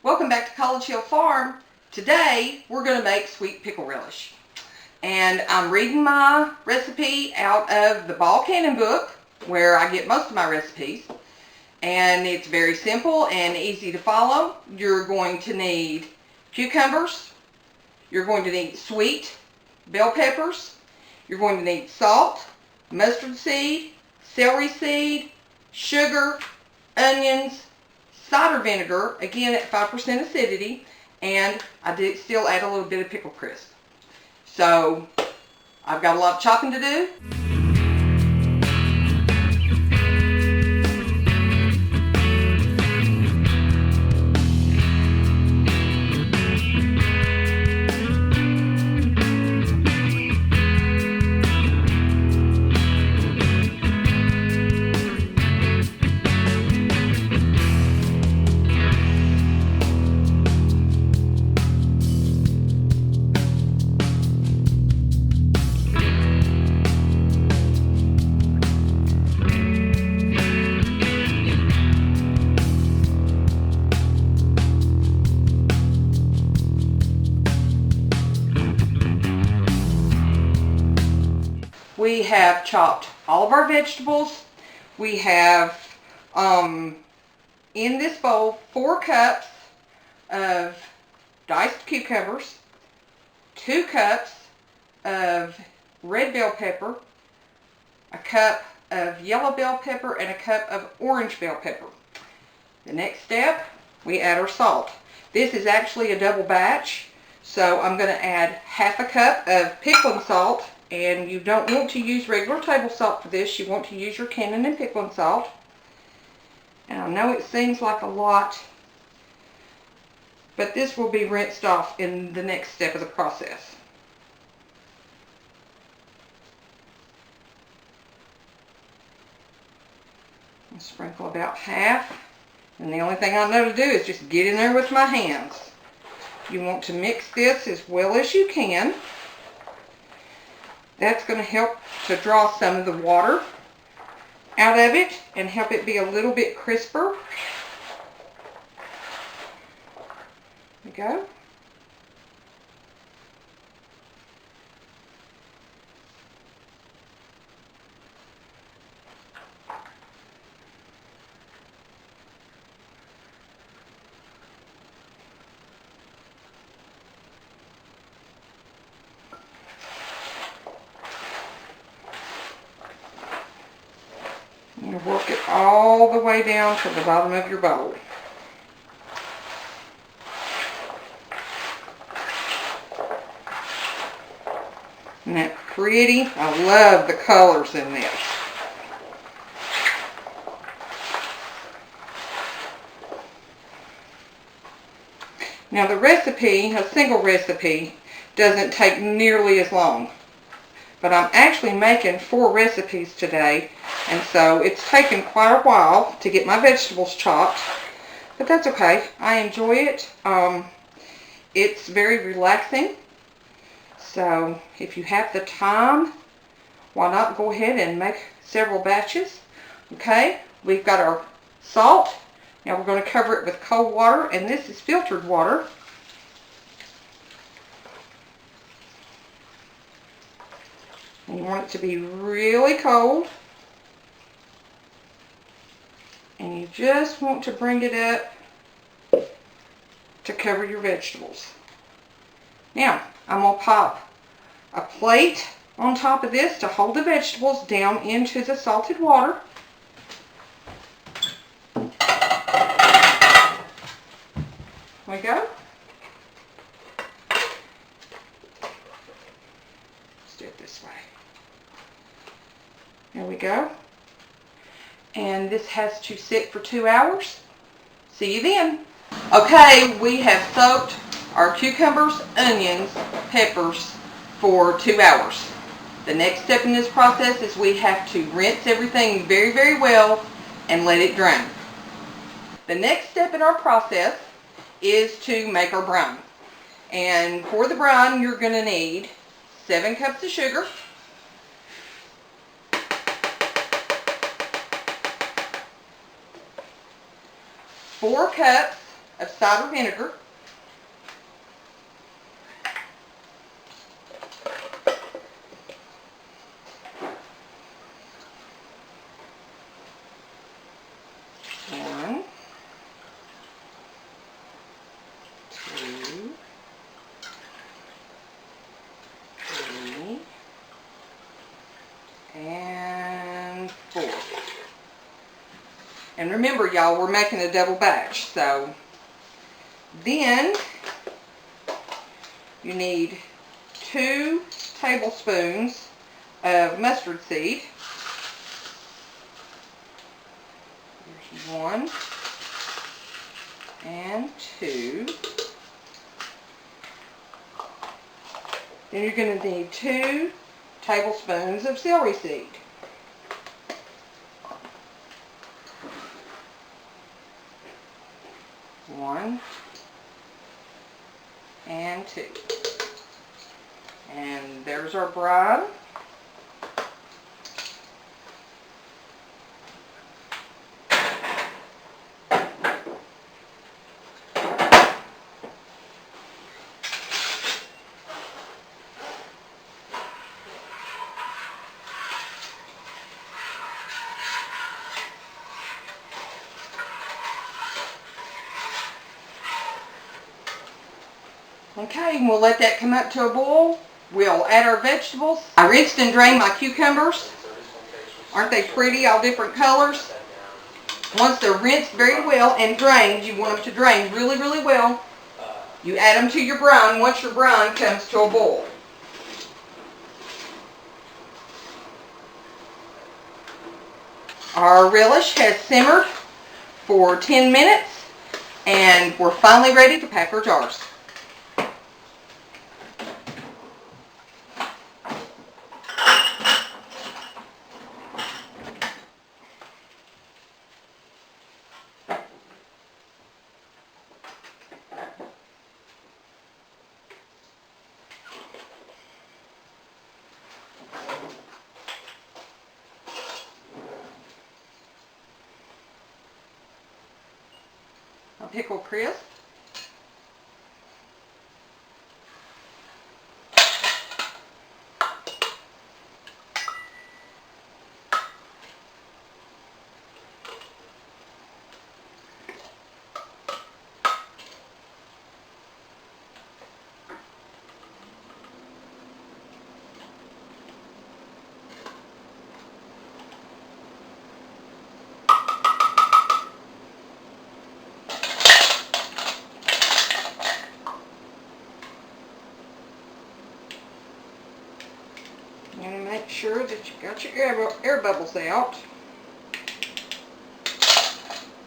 Welcome back to College Hill Farm. Today we're going to make sweet pickle relish. And I'm reading my recipe out of the Ball Cannon book where I get most of my recipes. And it's very simple and easy to follow. You're going to need cucumbers. You're going to need sweet bell peppers. You're going to need salt, mustard seed, celery seed, sugar, onions, cider vinegar, again at 5% acidity, and I did still add a little bit of pickle crisp. So I've got a lot of chopping to do. We have chopped all of our vegetables. We have, in this bowl, 4 cups of diced cucumbers, 2 cups of red bell pepper, a cup of yellow bell pepper, and a cup of orange bell pepper. The next step, we add our salt. This is actually a double batch, so I'm going to add half a cup of pickling salt. And you don't want to use regular table salt for this. You want to use your Cannon and pickling salt. And I know it seems like a lot, but this will be rinsed off in the next step of the process. I'll sprinkle about half. And the only thing I know to do is just get in there with my hands. You want to mix this as well as you can. That's going to help to draw some of the water out of it and help it be a little bit crisper. There we go. You work it all the way down to the bottom of your bowl. Isn't that pretty? I love the colors in this. Now the recipe, a single recipe, doesn't take nearly as long. But I'm actually making 4 recipes today, and so it's taken quite a while to get my vegetables chopped, but that's okay. I enjoy it. It's very relaxing, so if you have the time, why not go ahead and make several batches. Okay, we've got our salt. Now we're going to cover it with cold water, and this is filtered water. And you want it to be really cold. And you just want to bring it up to cover your vegetables. Now, I'm going to pop a plate on top of this to hold the vegetables down into the salted water. There we go. Let's do it this way. There we go. And this has to sit for 2 hours. See you then. Okay, we have soaked our cucumbers, onions, peppers for 2 hours. The next step in this process is we have to rinse everything very, very well and let it drain. The next step in our process is to make our brine. And for the brine, you're going to need 7 cups of sugar, 4 cups of cider vinegar. One, two, three, and four. And remember, y'all, we're making a double batch. So then you need 2 tablespoons of mustard seed. There's 1 and 2. Then you're going to need 2 tablespoons of celery seed. 1 and 2. And there's our brine. Okay, and we'll let that come up to a boil. We'll add our vegetables. I rinsed and drained my cucumbers. Aren't they pretty, all different colors? Once they're rinsed very well and drained, you want them to drain really, really well. You add them to your brine once your brine comes to a boil. Our relish has simmered for 10 minutes and we're finally ready to pack our jars. A pickle crisp. And make sure that you got your air bubbles out.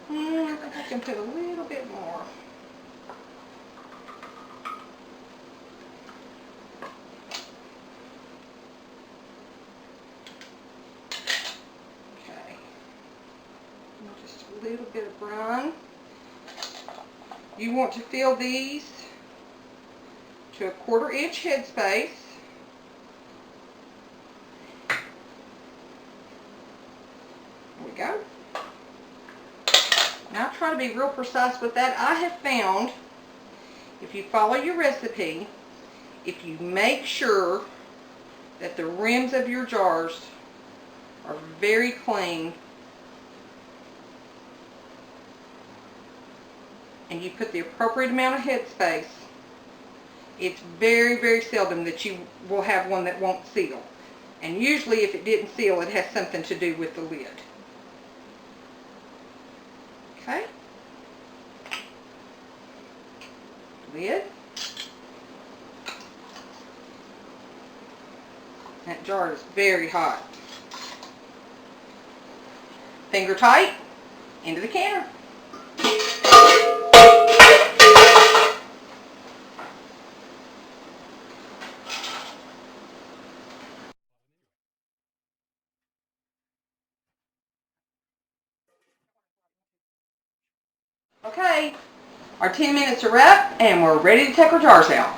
I think I can put a little bit more. Okay. And just a little bit of brine. You want to fill these to a 1/4 inch headspace. Go. Now try to be real precise with that. I have found if you follow your recipe, if you make sure that the rims of your jars are very clean and you put the appropriate amount of headspace, it's very, very seldom that you will have one that won't seal. And usually if it didn't seal, it has something to do with the lid. Okay. Lid. That jar is very hot. Finger tight into the canner. Okay, our 10 minutes are up and we're ready to take our jars out.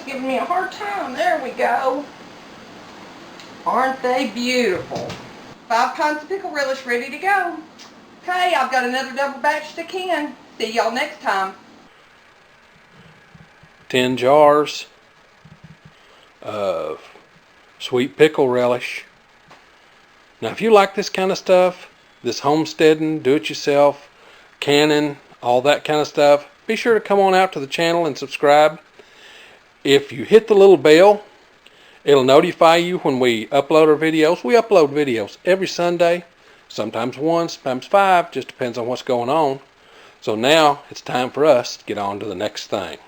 camera's giving me a hard time. There we go. Aren't they beautiful? 5 pints of pickle relish ready to go. Okay, I've got another double batch to can. See y'all next time. 10 jars of sweet pickle relish. Now if you like this kind of stuff, this homesteading, do-it-yourself, canning, all that kind of stuff, be sure to come on out to the channel and subscribe. If you hit the little bell, it'll notify you when we upload our videos. We upload videos every Sunday, sometimes 1, sometimes 5, just depends on what's going on. So now it's time for us to get on to the next thing.